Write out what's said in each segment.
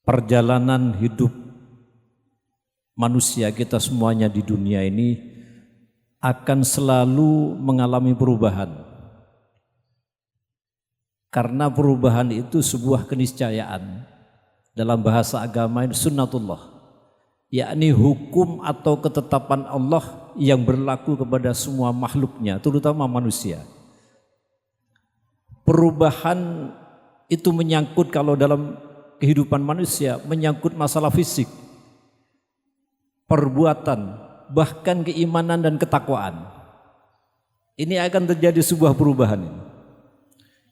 perjalanan hidup manusia kita semuanya di dunia ini akan selalu mengalami perubahan. Karena perubahan itu sebuah keniscayaan. Dalam bahasa agama ini sunnatullah, yakni hukum atau ketetapan Allah yang berlaku kepada semua makhluknya, terutama manusia. Perubahan itu menyangkut, kalau dalam kehidupan manusia, menyangkut masalah fisik, perbuatan, bahkan keimanan dan ketakwaan. Ini akan terjadi sebuah perubahan ini.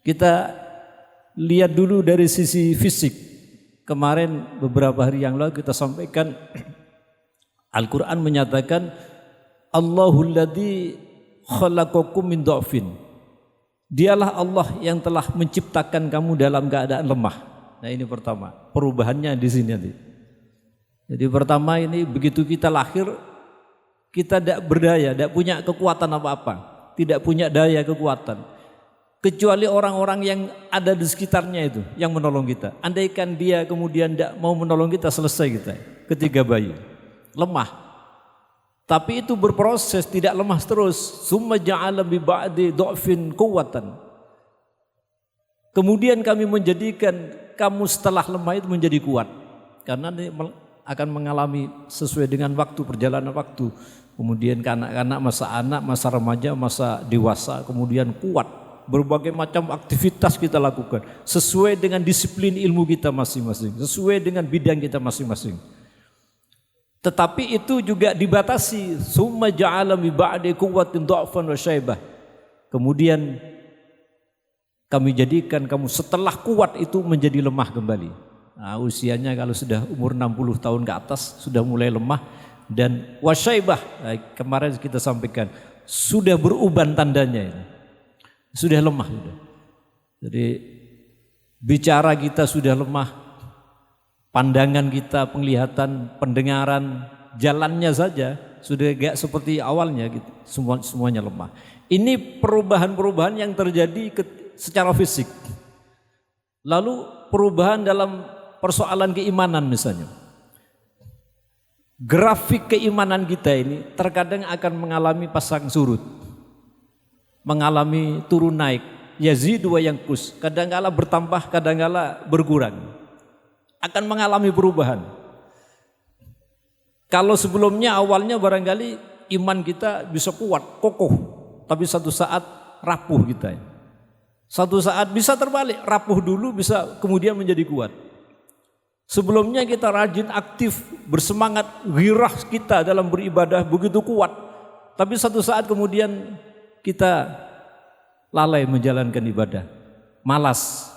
Kita lihat dulu dari sisi fisik. Kemarin beberapa hari yang lalu kita sampaikan Al-Quran menyatakan Allahul ladzi khalaqakum min dha'fin. Dialah Allah yang telah menciptakan kamu dalam keadaan lemah. Nah ini pertama, perubahannya di sini nanti. Jadi pertama ini begitu kita lahir, kita tidak berdaya, tidak punya kekuatan apa-apa, tidak punya daya kekuatan. Kecuali orang-orang yang ada di sekitarnya itu yang menolong kita. Andaikan dia kemudian tidak mau menolong kita, selesai kita ketika bayi. Lemah. Tapi itu berproses, tidak lemah terus. Summa ja'ala bi ba'di dha'fin quwwatan. Kemudian kami menjadikan kamu setelah lemah itu menjadi kuat. Karena akan mengalami sesuai dengan waktu, perjalanan waktu. Kemudian kanak-kanak, masa remaja, masa dewasa, kemudian kuat. Berbagai macam aktivitas kita lakukan sesuai dengan disiplin ilmu kita masing-masing, sesuai dengan bidang kita masing-masing. Tetapi itu juga dibatasi. Summa ja'ala mi ba'di quwwatin dha'fan wa syaibah. Kemudian kami jadikan kamu setelah kuat itu menjadi lemah kembali. Nah, usianya kalau sudah umur 60 tahun ke atas sudah mulai lemah, dan wasyaibah, kemarin kita sampaikan sudah beruban tandanya ini. Sudah lemah sudah. Jadi bicara kita sudah lemah, pandangan kita, penglihatan, pendengaran, jalannya saja sudah gak seperti awalnya gitu. Semuanya lemah. Ini perubahan-perubahan yang terjadi secara fisik. Lalu perubahan dalam persoalan keimanan misalnya. Grafik keimanan kita ini terkadang akan mengalami pasang surut. Mengalami turun naik, yazidu wa yanqus, kadang-kala bertambah, kadang-kala berkurang. Akan mengalami perubahan. Kalau sebelumnya awalnya barangkali iman kita bisa kuat, kokoh, tapi satu saat rapuh kita. Satu saat bisa terbalik, rapuh dulu bisa kemudian menjadi kuat. Sebelumnya kita rajin, aktif, bersemangat, ghirah kita dalam beribadah begitu kuat. Tapi satu saat kemudian kita lalai menjalankan ibadah, malas.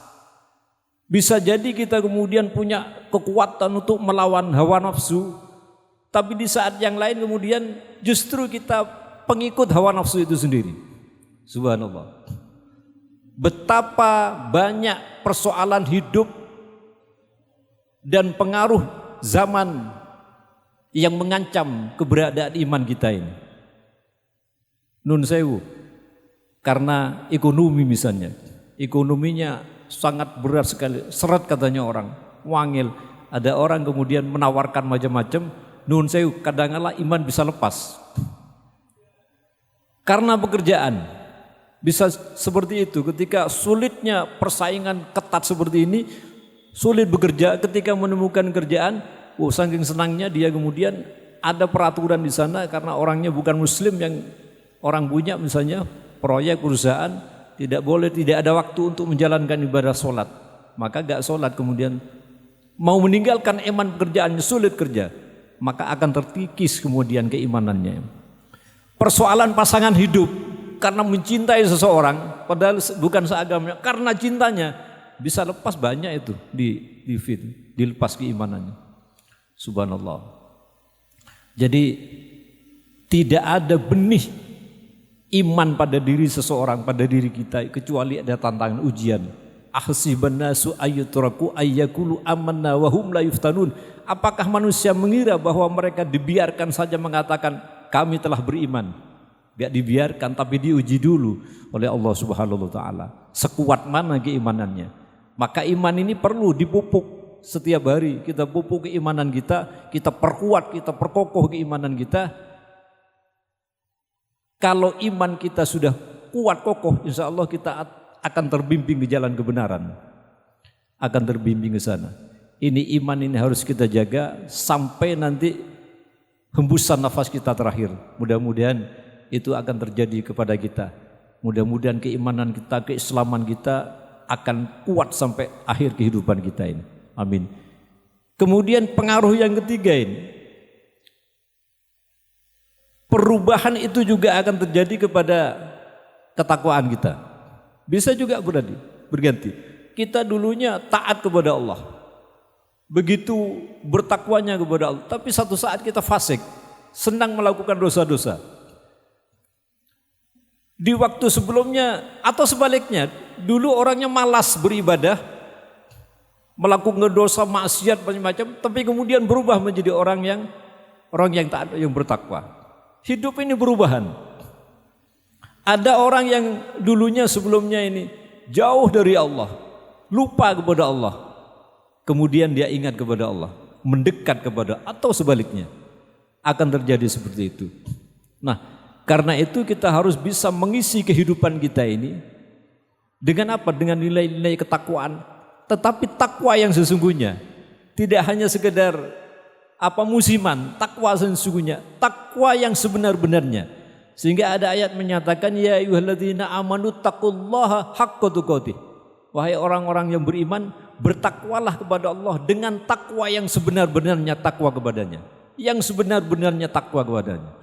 Bisa jadi kita kemudian punya kekuatan untuk melawan hawa nafsu, tapi di saat yang lain kemudian justru kita pengikut hawa nafsu itu sendiri. Subhanallah. Betapa banyak persoalan hidup dan pengaruh zaman yang mengancam keberadaan iman kita ini. Nun sewu, karena ekonomi misalnya, ekonominya sangat berat sekali, seret katanya orang, wangil. Ada orang kemudian menawarkan macam-macam, nun sewu, kadang-kala iman bisa lepas. Karena pekerjaan, bisa seperti itu, ketika sulitnya persaingan ketat seperti ini, sulit bekerja, ketika menemukan kerjaan, saking senangnya dia kemudian ada peraturan di sana karena orangnya bukan muslim yang orang punya misalnya proyek perusahaan, tidak boleh, tidak ada waktu untuk menjalankan ibadah sholat, maka gak sholat, kemudian mau meninggalkan iman pekerjaannya, sulit kerja, maka akan terkikis kemudian keimanannya. Persoalan pasangan hidup, karena mencintai seseorang padahal bukan seagamanya, karena cintanya bisa lepas, banyak itu dilepas keimanannya. Subhanallah. Jadi tidak ada benih iman pada diri seseorang, pada diri kita, kecuali ada tantangan ujian. Ahsiban nasu ayyutraku ayyakulu amanna wa hum la yuftanun. Apakah manusia mengira bahwa mereka dibiarkan saja mengatakan kami telah beriman? Gak dibiarkan, tapi diuji dulu oleh Allah Subhanahu wa taala. Sekuat mana keimanannya? Maka iman ini perlu dipupuk setiap hari, kita pupuk keimanan kita perkuat, kita perkokoh keimanan kita. Kalau iman kita sudah kuat kokoh, insya Allah kita akan terbimbing ke jalan kebenaran, akan terbimbing ke sana. Ini iman ini harus kita jaga sampai nanti hembusan nafas kita terakhir. Mudah-mudahan itu akan terjadi kepada kita. Mudah-mudahan keimanan kita, keislaman kita akan kuat sampai akhir kehidupan kita ini. Amin. Kemudian pengaruh yang ketiga ini, perubahan itu juga akan terjadi kepada ketakwaan kita. Bisa juga berganti. Kita dulunya taat kepada Allah, begitu bertakwanya kepada Allah, tapi satu saat kita fasik, senang melakukan dosa-dosa. Di waktu sebelumnya atau sebaliknya, dulu orangnya malas beribadah, melakukan dosa maksiat macam-macam, tapi kemudian berubah menjadi orang yang taat, yang bertakwa. Hidup ini perubahan. Ada orang yang dulunya sebelumnya ini jauh dari Allah, lupa kepada Allah, kemudian dia ingat kepada Allah, mendekat kepada, atau sebaliknya akan terjadi seperti itu. Nah, karena itu kita harus bisa mengisi kehidupan kita ini dengan apa? Dengan nilai-nilai ketakwaan, tetapi takwa yang sesungguhnya, tidak hanya sekedar musiman, takwa sesungguhnya, takwa yang sebenar-benarnya. Sehingga ada ayat menyatakan, ya ayyuhalladzina amanu taqullaha haqqa tuqatih. Wahai orang-orang yang beriman, bertakwalah kepada Allah dengan takwa yang sebenar-benarnya takwa kepadanya. Yang sebenar-benarnya takwa kepadanya.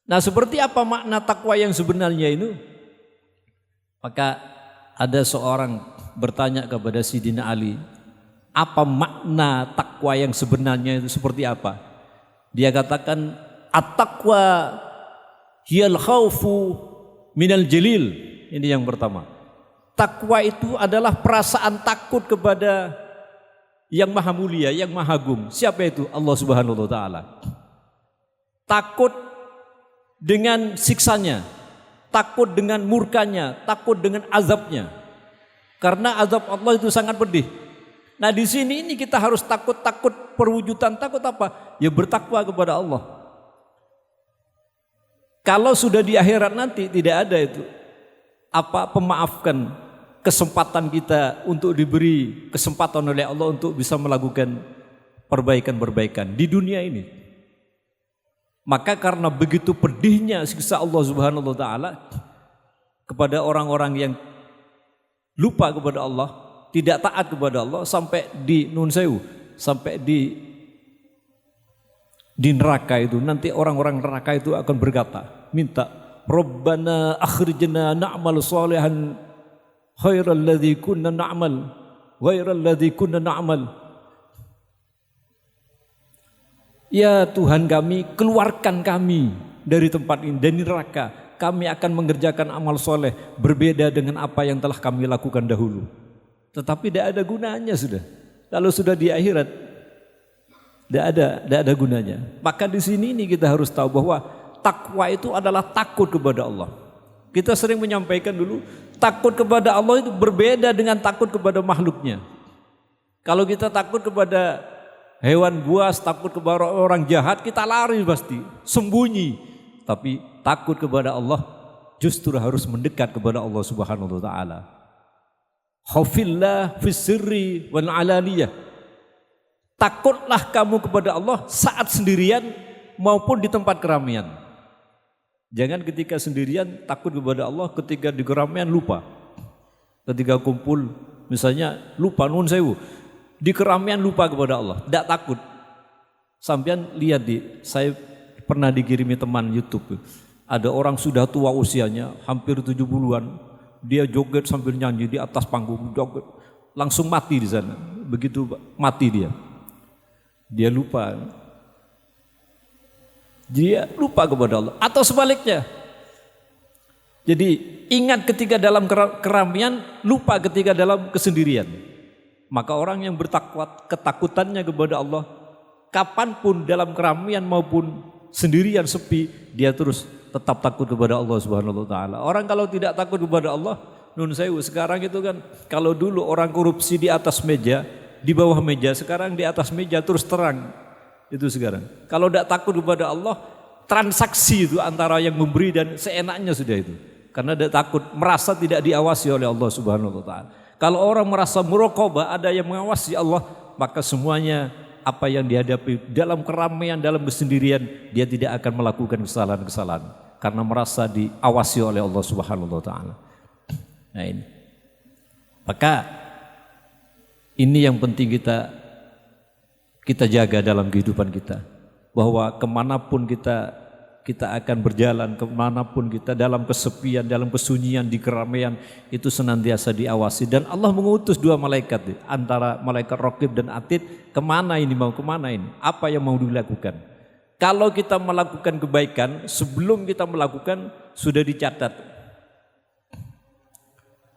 Nah, seperti apa makna takwa yang sebenarnya itu? Maka ada seorang bertanya kepada Sidina Ali, apa makna takwa yang sebenarnya itu seperti apa? Dia katakan, at-taqwa hiyal khaufu minal jalil. Ini yang pertama. Takwa itu adalah perasaan takut kepada yang maha mulia, yang maha agung. Siapa itu? Allah Subhanahu wa taala. Takut dengan siksanya, takut dengan murkanya, takut dengan azabnya. Karena azab Allah itu sangat pedih. Nah, di sini ini kita harus takut perwujudan takut apa? Ya bertakwa kepada Allah. Kalau sudah di akhirat nanti tidak ada itu pemaafkan kesempatan kita untuk diberi kesempatan oleh Allah untuk bisa melakukan perbaikan-perbaikan di dunia ini. Maka karena begitu pedihnya siksa Allah Subhanahu wa taala kepada orang-orang yang lupa kepada Allah, tidak taat kepada Allah, sampai di nun sewu, sampai di neraka itu, nanti orang-orang neraka itu akan berkata, minta, Rabbana akhrijna na'mal salihan khairal ladzi kunna na'mal ghairal ladzi kunna na'mal. Ya Tuhan kami, keluarkan kami dari tempat ini, dari neraka. Kami akan mengerjakan amal soleh berbeda dengan apa yang telah kami lakukan dahulu. Tetapi tidak ada gunanya sudah. Kalau sudah di akhirat, tidak ada gunanya. Maka di sini ini kita harus tahu bahwa takwa itu adalah takut kepada Allah. Kita sering menyampaikan dulu, takut kepada Allah itu berbeda dengan takut kepada makhluknya. Kalau kita takut kepada hewan buas, takut kepada orang jahat, kita lari pasti, sembunyi. Tapi takut kepada Allah justru harus mendekat kepada Allah Subhanahu wa taala. Khafillah fis sirri wal alaniyah. Takutlah kamu kepada Allah saat sendirian maupun di tempat keramaian. Jangan ketika sendirian takut kepada Allah, ketika di keramaian lupa. Ketika kumpul misalnya lupa, nun sewu, di keramaian lupa kepada Allah, tidak takut. Sampean lihat saya pernah dikirimi teman YouTube, ada orang sudah tua usianya, hampir 70-an, dia joget sambil nyanyi di atas panggung, joget, langsung mati di sana. Begitu mati dia lupa. Dia lupa kepada Allah. Atau sebaliknya. Jadi ingat ketika dalam keramaian, lupa ketika dalam kesendirian. Maka orang yang bertakwa, ketakutannya kepada Allah, kapanpun dalam keramaian maupun sendirian sepi, dia terus tetap takut kepada Allah Subhanahu wa taala. Orang kalau tidak takut kepada Allah, nun sewu, sekarang itu kan, kalau dulu orang korupsi di atas meja, di bawah meja, sekarang di atas meja terus terang. Itu sekarang. Kalau tidak takut kepada Allah, transaksi itu antara yang memberi dan seenaknya sudah itu. Karena tidak takut, merasa tidak diawasi oleh Allah Subhanahu wa taala. Kalau orang merasa muraqabah, ada yang mengawasi Allah, maka semuanya apa yang dihadapi dalam keramaian, dalam kesendirian, dia tidak akan melakukan kesalahan-kesalahan karena merasa diawasi oleh Allah Subhanahu wa taala. Nah ini. Maka ini yang penting kita jaga dalam kehidupan kita, bahwa kemanapun kita akan berjalan, kemanapun kita dalam kesepian, dalam kesunyian, di keramaian, itu senantiasa diawasi. Dan Allah mengutus 2 malaikat, antara malaikat Raqib dan Atid, kemana ini, apa yang mau dilakukan. Kalau kita melakukan kebaikan, sebelum kita melakukan sudah dicatat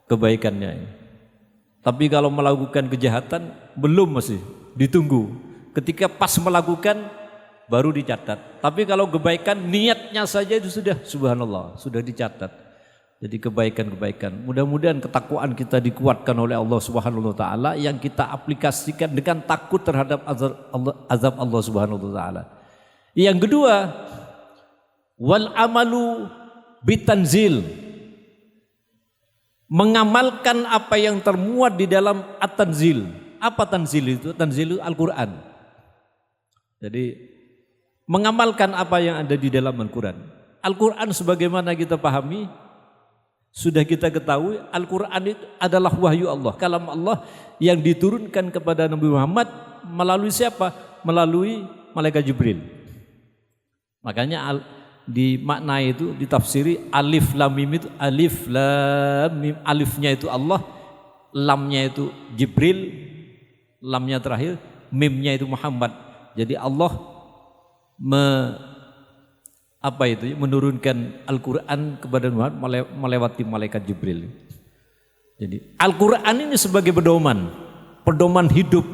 kebaikannya. Tapi kalau melakukan kejahatan belum, masih ditunggu. Ketika pas melakukan baru dicatat. Tapi kalau kebaikan niatnya saja itu sudah, subhanallah, sudah dicatat. Jadi kebaikan-kebaikan. Mudah-mudahan ketakwaan kita dikuatkan oleh Allah Subhanahu wa taala, yang kita aplikasikan dengan takut terhadap azab Allah Subhanahu wa taala. Yang kedua, wal amalu bitanzil. Mengamalkan apa yang termuat di dalam at-tanzil. Apa tanzil itu? Tanzil itu Al-Quran. Jadi mengamalkan apa yang ada di dalam Al-Quran. Al-Quran sebagaimana kita pahami, sudah kita ketahui, Al-Quran itu adalah wahyu Allah, kalam Allah yang diturunkan kepada Nabi Muhammad melalui siapa? Melalui malaikat Jibril. Makanya di makna itu ditafsiri alif lam mim itu, alif lam mim, alifnya itu Allah, lamnya itu Jibril, lamnya terakhir, mimnya itu Muhammad. Jadi Allah menurunkan Al-Quran kepada Muhammad melewati malaikat Jibril. Jadi Al-Quran ini sebagai pedoman hidup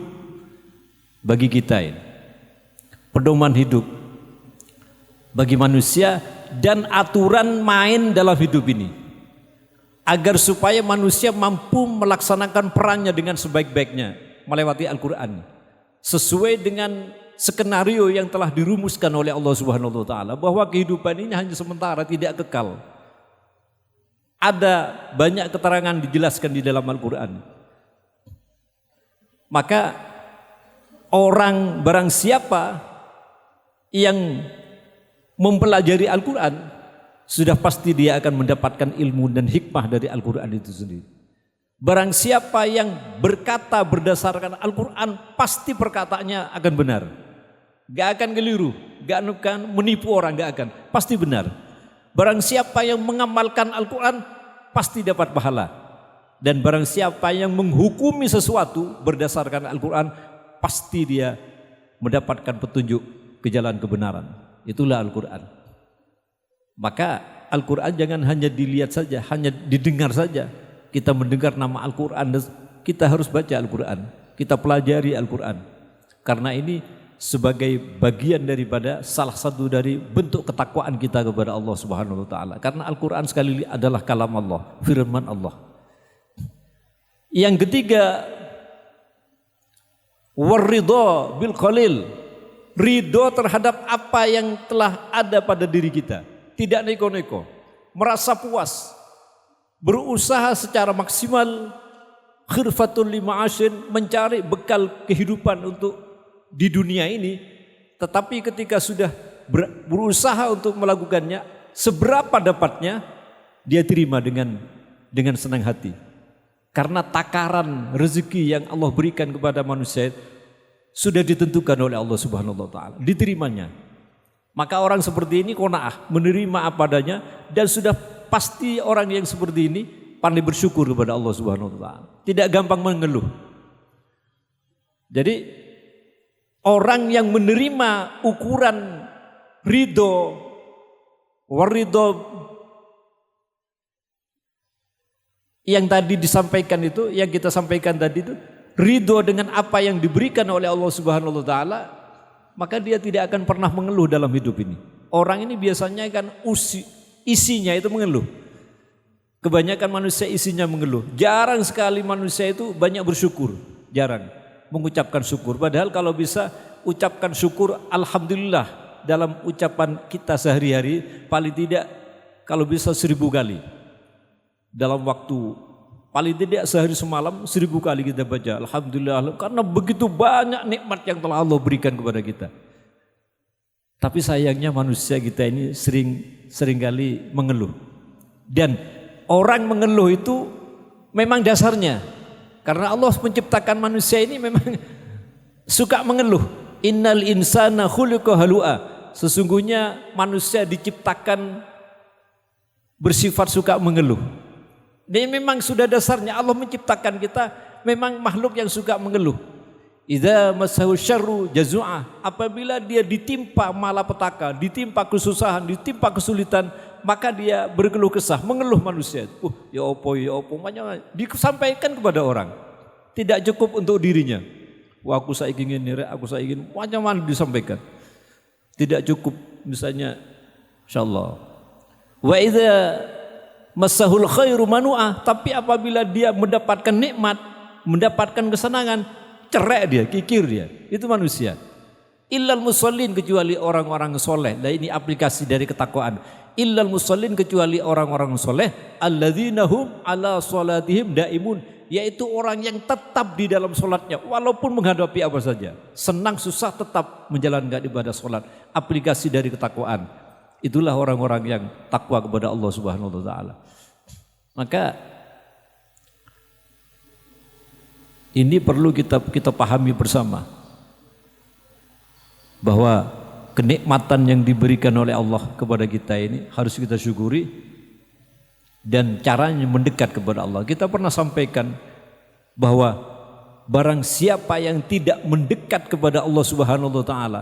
bagi kita ini. Pedoman hidup bagi manusia dan aturan main dalam hidup ini, agar supaya manusia mampu melaksanakan perannya dengan sebaik-baiknya melewati Al-Quran sesuai dengan skenario yang telah dirumuskan oleh Allah Subhanahu wa taala, bahwa kehidupan ini hanya sementara, tidak kekal. Ada banyak keterangan dijelaskan di dalam Al-Quran. Maka orang barang siapa yang mempelajari Al-Quran, sudah pasti dia akan mendapatkan ilmu dan hikmah dari Al-Quran itu sendiri. Barang siapa yang berkata berdasarkan Al-Quran, pasti perkataannya akan benar. Gak akan keliru, gak akan menipu orang, gak akan. Pasti benar. Barang siapa yang mengamalkan Al-Quran, pasti dapat pahala. Dan barang siapa yang menghukumi sesuatu berdasarkan Al-Quran, pasti dia mendapatkan petunjuk ke jalan kebenaran. Itulah Al-Quran. Maka Al-Quran jangan hanya dilihat saja, hanya didengar saja. Kita mendengar nama Al-Quran, kita harus baca Al-Quran, kita pelajari Al-Quran. Karena ini sebagai bagian daripada salah satu dari bentuk ketakwaan kita kepada Allah Subhanahu wa taala. Karena Al-Quran sekali adalah kalam Allah, firman Allah. Yang ketiga, waridho bil qalil. Ridho terhadap apa yang telah ada pada diri kita, tidak neko-neko, merasa puas, berusaha secara maksimal, khirfatul lima'ashin, mencari bekal kehidupan untuk di dunia ini. Tetapi ketika sudah berusaha untuk melakukannya, seberapa dapatnya dia terima dengan senang hati, karena takaran rezeki yang Allah berikan kepada manusia sudah ditentukan oleh Allah Subhanahu wa taala, diterimanya. Maka orang seperti ini qanaah, menerima apa adanya, dan sudah pasti orang yang seperti ini pandai bersyukur kepada Allah Subhanahu wa taala, tidak gampang mengeluh. Jadi orang yang menerima ukuran ridho, waridho yang tadi disampaikan itu, yang kita sampaikan tadi itu, ridho dengan apa yang diberikan oleh Allah Subhanahu wa taala, maka dia tidak akan pernah mengeluh dalam hidup ini. Orang ini biasanya kan isinya itu mengeluh. Kebanyakan manusia isinya mengeluh. Jarang sekali manusia itu banyak bersyukur, jarang. mengucapkan syukur. Padahal kalau bisa ucapkan syukur alhamdulillah dalam ucapan kita sehari-hari paling tidak kalau bisa 1000 kali. Dalam waktu paling tidak sehari semalam 1000 kali kita baca alhamdulillah, karena begitu banyak nikmat yang telah Allah berikan kepada kita. Tapi sayangnya manusia kita ini seringkali mengeluh. Dan orang mengeluh itu memang dasarnya karena Allah menciptakan manusia ini memang suka mengeluh. Innal insana khuliqa halu'a. Sesungguhnya manusia diciptakan bersifat suka mengeluh. Dia memang sudah dasarnya Allah menciptakan kita memang makhluk yang suka mengeluh. Idza massahu syarru jazua. Apabila dia ditimpa malapetaka, ditimpa kesusahan, ditimpa kesulitan, maka dia berkeluh kesah, mengeluh manusia. Ya opo, macam disampaikan kepada orang. Tidak cukup untuk dirinya. Wah, aku saiki ngene, aku saiki ingin macam-macam disampaikan. Tidak cukup misalnya insyaallah. Wa idza massahul khairu manu'ah, tapi apabila dia mendapatkan nikmat, mendapatkan kesenangan, cerai dia, kikir dia. Itu manusia. Illal musallin, kecuali orang-orang soleh. Nah ini aplikasi dari ketakwaan. Illal musallin, kecuali orang-orang soleh. Alladzina hum ala salatihim daimun, yaitu orang yang tetap di dalam solatnya walaupun menghadapi apa saja. Senang susah tetap menjalankan ibadah solat. Aplikasi dari ketakwaan. Itulah orang-orang yang takwa kepada Allah Subhanahu wa taala. Maka ini perlu kita pahami bersama bahwa kenikmatan yang diberikan oleh Allah kepada kita ini harus kita syukuri, dan caranya mendekat kepada Allah. Kita pernah sampaikan bahwa barang siapa yang tidak mendekat kepada Allah Subhanahu wa taala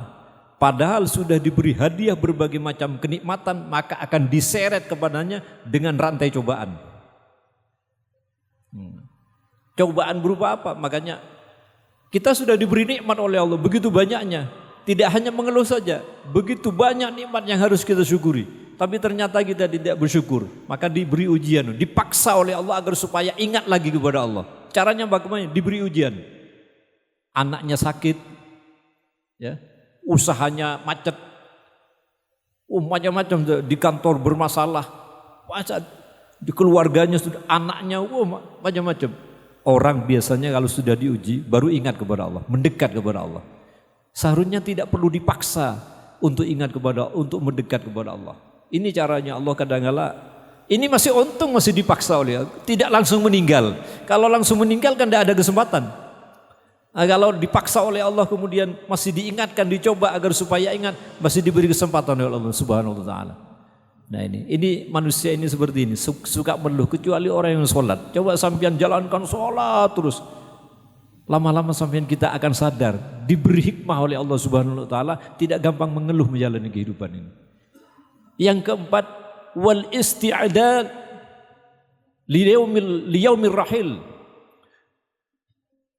padahal sudah diberi hadiah berbagai macam kenikmatan, maka akan diseret kepadanya dengan rantai cobaan. Cobaan berupa apa? Makanya kita sudah diberi nikmat oleh Allah begitu banyaknya. Tidak hanya mengeluh saja, begitu banyak nikmat yang harus kita syukuri. Tapi ternyata kita tidak bersyukur, maka diberi ujian, dipaksa oleh Allah agar supaya ingat lagi kepada Allah. Caranya bagaimana? Diberi ujian. Anaknya sakit, ya. Usahanya macet, macam-macam, di kantor bermasalah, di keluarganya sudah, anaknya macam-macam. Orang biasanya kalau sudah diuji baru ingat kepada Allah, mendekat kepada Allah. Seharusnya tidak perlu dipaksa untuk ingat kepada, untuk mendekat kepada Allah. Ini caranya Allah kadang-kala. Ini masih untung masih dipaksa oleh Allah, tidak langsung meninggal. Kalau langsung meninggal kan tidak ada kesempatan. Nah, kalau dipaksa oleh Allah kemudian masih diingatkan, dicoba agar supaya ingat, masih diberi kesempatan oleh Allah Subhanahu wa taala. Nah ini manusia ini seperti ini, suka mengeluh, kecuali orang yang sholat. Coba sampean jalankan sholat terus, lama-lama sampean kita akan sadar diberi hikmah oleh Allah Subhanahu wa taala, tidak gampang mengeluh menjalani kehidupan ini. Yang keempat, wal isti'dad li yaumir rahil.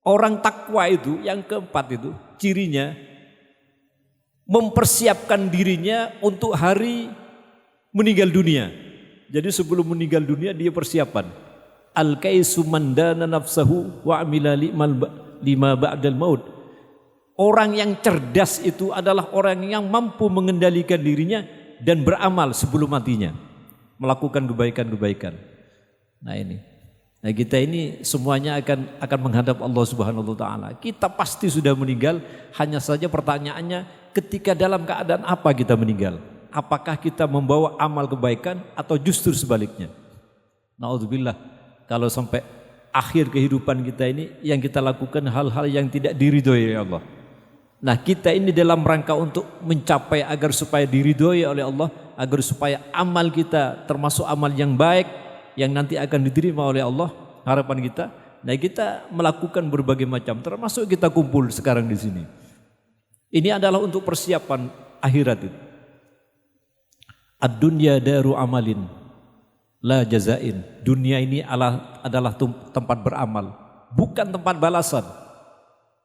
Orang takwa itu yang keempat itu cirinya mempersiapkan dirinya untuk hari meninggal dunia. Jadi sebelum meninggal dunia dia persiapan. Al-kaisu man dana nafsahu wa amila lima ba'dal maut. Orang yang cerdas itu adalah orang yang mampu mengendalikan dirinya dan beramal sebelum matinya, melakukan kebaikan-kebaikan. Nah kita ini semuanya akan menghadap Allah Subhanahu wa taala. Kita pasti sudah meninggal, hanya saja pertanyaannya ketika dalam keadaan apa kita meninggal? Apakah kita membawa amal kebaikan atau justru sebaliknya? Na'udzubillah, kalau sampai akhir kehidupan kita ini yang kita lakukan hal-hal yang tidak diridhoi oleh Allah. Nah kita ini dalam rangka untuk mencapai agar supaya diridhoi oleh Allah, agar supaya amal kita termasuk amal yang baik yang nanti akan diterima oleh Allah, harapan kita. Nah kita melakukan berbagai macam, termasuk kita kumpul sekarang di sini. Ini adalah untuk persiapan akhirat itu. Ad-dunya daru amalin la jazain. Dunia ini adalah tempat beramal, bukan tempat balasan.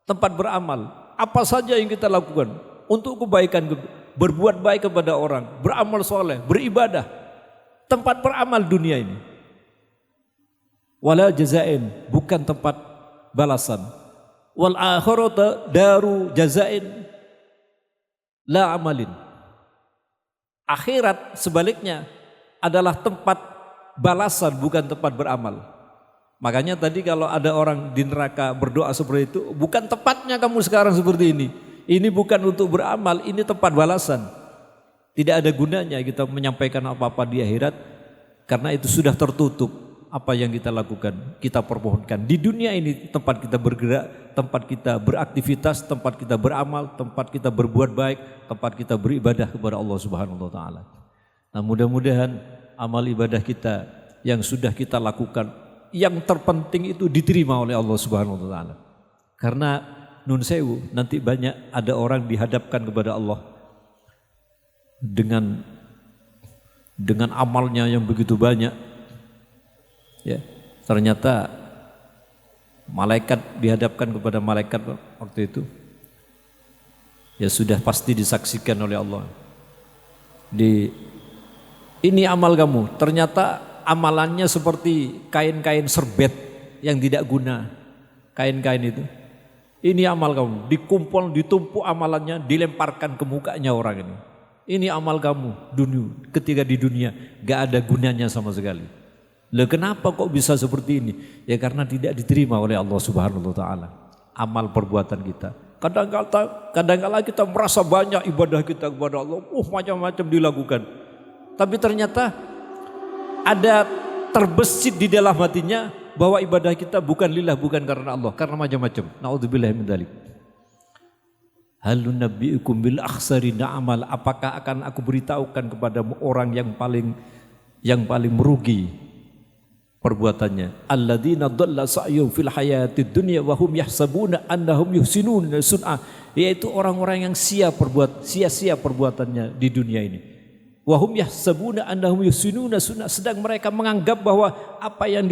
Tempat beramal. Apa saja yang kita lakukan untuk kebaikan, berbuat baik kepada orang, beramal soleh, beribadah. Tempat beramal dunia ini. Wala jazain, bukan tempat balasan. Wal akhiratu daru jazain la amalin. Akhirat sebaliknya adalah tempat balasan, bukan tempat beramal. Makanya tadi kalau ada orang di neraka berdoa seperti itu, bukan tepatnya kamu sekarang seperti ini. Ini bukan untuk beramal, ini tempat balasan. Tidak ada gunanya kita menyampaikan apa-apa di akhirat, karena itu sudah tertutup. Apa yang kita lakukan, kita permohonkan. Di dunia ini tempat kita bergerak, tempat kita beraktivitas, tempat kita beramal, tempat kita berbuat baik, tempat kita beribadah kepada Allah Subhanahu wa taala. Nah, mudah-mudahan amal ibadah kita yang sudah kita lakukan, yang terpenting itu diterima oleh Allah Subhanahu wa taala. Karena nun sewu, nanti banyak ada orang dihadapkan kepada Allah dengan amalnya yang begitu banyak. Ya, ternyata malaikat dihadapkan kepada malaikat waktu itu, ya sudah pasti disaksikan oleh Allah. Ini amal kamu, ternyata amalannya seperti kain-kain serbet yang tidak guna, kain-kain itu. Ini amal kamu, dikumpul, ditumpuk amalannya, dilemparkan ke mukanya orang ini. Ini amal kamu, ketika di dunia gak ada gunanya sama sekali. Loh, kenapa kok bisa seperti ini? Ya karena tidak diterima oleh Allah Subhanahu wa taala amal perbuatan kita. Kadang-kala kita merasa banyak ibadah kita kepada Allah, macam-macam dilakukan. Tapi ternyata ada terbesit di dalam hatinya bahwa ibadah kita bukan lillah, bukan karena Allah, karena macam-macam. Nauzubillahi min dzalik. Hal nunabbiukum bil akhsarina amal, apakah akan aku beritahukan kepada orang yang paling merugi perbuatannya, alladzina dhalla sa'yuhum fil hayatid dunya wa hum yahsabuna annahum yuhsinuna sun'a, yaitu orang-orang yang sia-sia perbuatannya di dunia ini. Wa hum yahsabuna annahum yuhsinuna sun'a, sedang mereka menganggap bahwa apa yang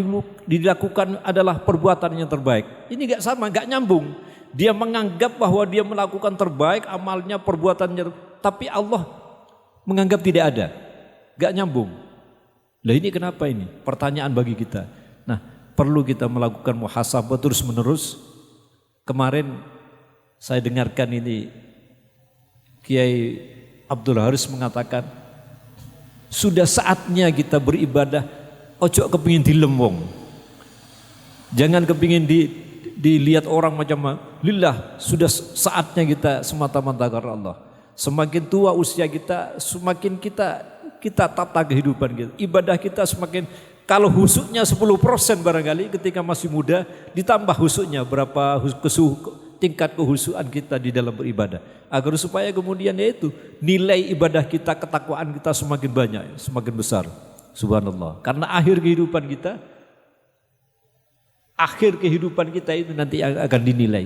dilakukan adalah perbuatan yang terbaik. Ini enggak sama, enggak nyambung. Dia menganggap bahwa dia melakukan terbaik, amalnya, perbuatannya, tapi Allah menganggap tidak ada. Enggak nyambung. Lah ini kenapa ini? Pertanyaan bagi kita. Nah, perlu kita melakukan muhasabah terus menerus. Kemarin saya dengarkan ini Kiai Abdul Haris mengatakan, sudah saatnya kita beribadah, ojo kepingin dilem. Jangan kepingin dilihat orang macam lillah, sudah saatnya kita semata-mata karena Allah. Semakin tua usia kita, semakin kita tata kehidupan kita. Ibadah kita semakin, kalau husuknya 10% barangkali ketika masih muda, ditambah husuknya berapa tingkat kehusukan kita di dalam beribadah. Agar supaya kemudian yaitu nilai ibadah kita, ketakwaan kita semakin banyak, semakin besar. Subhanallah. Karena akhir kehidupan kita itu nanti akan dinilai.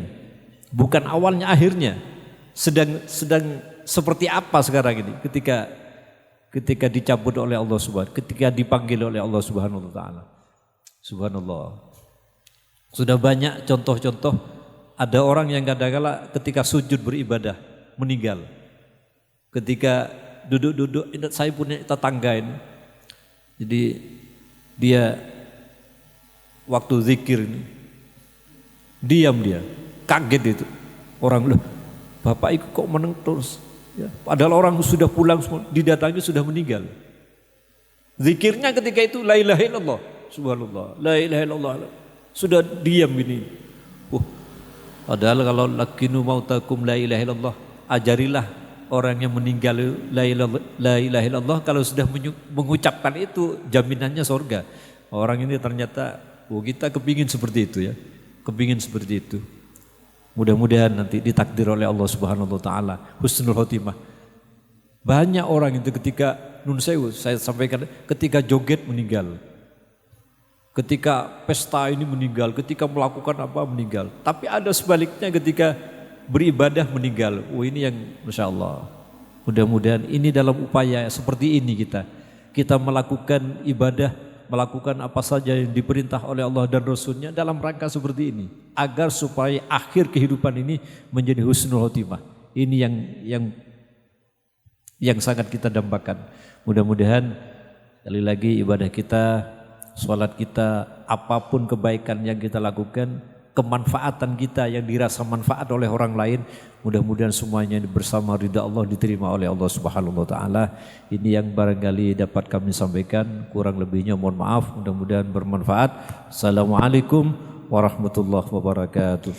Bukan awalnya, akhirnya. Sedang seperti apa sekarang ini ketika dicabut oleh Allah Subhanahu, ketika dipanggil oleh Allah Subhanahu wa taala. Subhanallah. Sudah banyak contoh-contoh, ada orang yang kadang-kala ketika sujud beribadah meninggal. Ketika duduk-duduk, saya punya tetangga ini. Jadi dia waktu zikir ini diam, dia kaget itu. Orang, loh, Bapak itu kok meneng terus? Ya, padahal orang sudah pulang semua, didatangi sudah meninggal. Zikirnya ketika itu la ilaha illallah, subhanallah, la ilaha illallah. Sudah diam ini. Padahal kalau lakinu mautakum la ilaha illallah, ajarilah orang yang meninggal la ilaha illallah. Kalau sudah mengucapkan itu, jaminannya surga. Orang ini ternyata, kita kepingin seperti itu ya, kepingin seperti itu. Mudah-mudahan nanti ditakdir oleh Allah Subhanahu wa taala husnul khotimah. Banyak orang itu ketika nun sewu, saya sampaikan, ketika joget meninggal. Ketika pesta ini meninggal, ketika melakukan apa meninggal. Tapi ada sebaliknya ketika beribadah meninggal. Ini yang Masya Allah. Mudah-mudahan ini dalam upaya seperti ini kita melakukan ibadah, melakukan apa saja yang diperintah oleh Allah dan Rasulnya dalam rangka seperti ini, agar supaya akhir kehidupan ini menjadi husnul khotimah. Ini yang sangat kita dambakan. Mudah-mudahan sekali lagi ibadah kita, sholat kita, apapun kebaikan yang kita lakukan, kemanfaatan kita yang dirasa manfaat oleh orang lain. Mudah-mudahan semuanya bersama ridha Allah diterima oleh Allah Subhanahu wa taala. Ini yang barangkali dapat kami sampaikan, kurang lebihnya mohon maaf, mudah-mudahan bermanfaat. Assalamualaikum warahmatullahi wabarakatuh.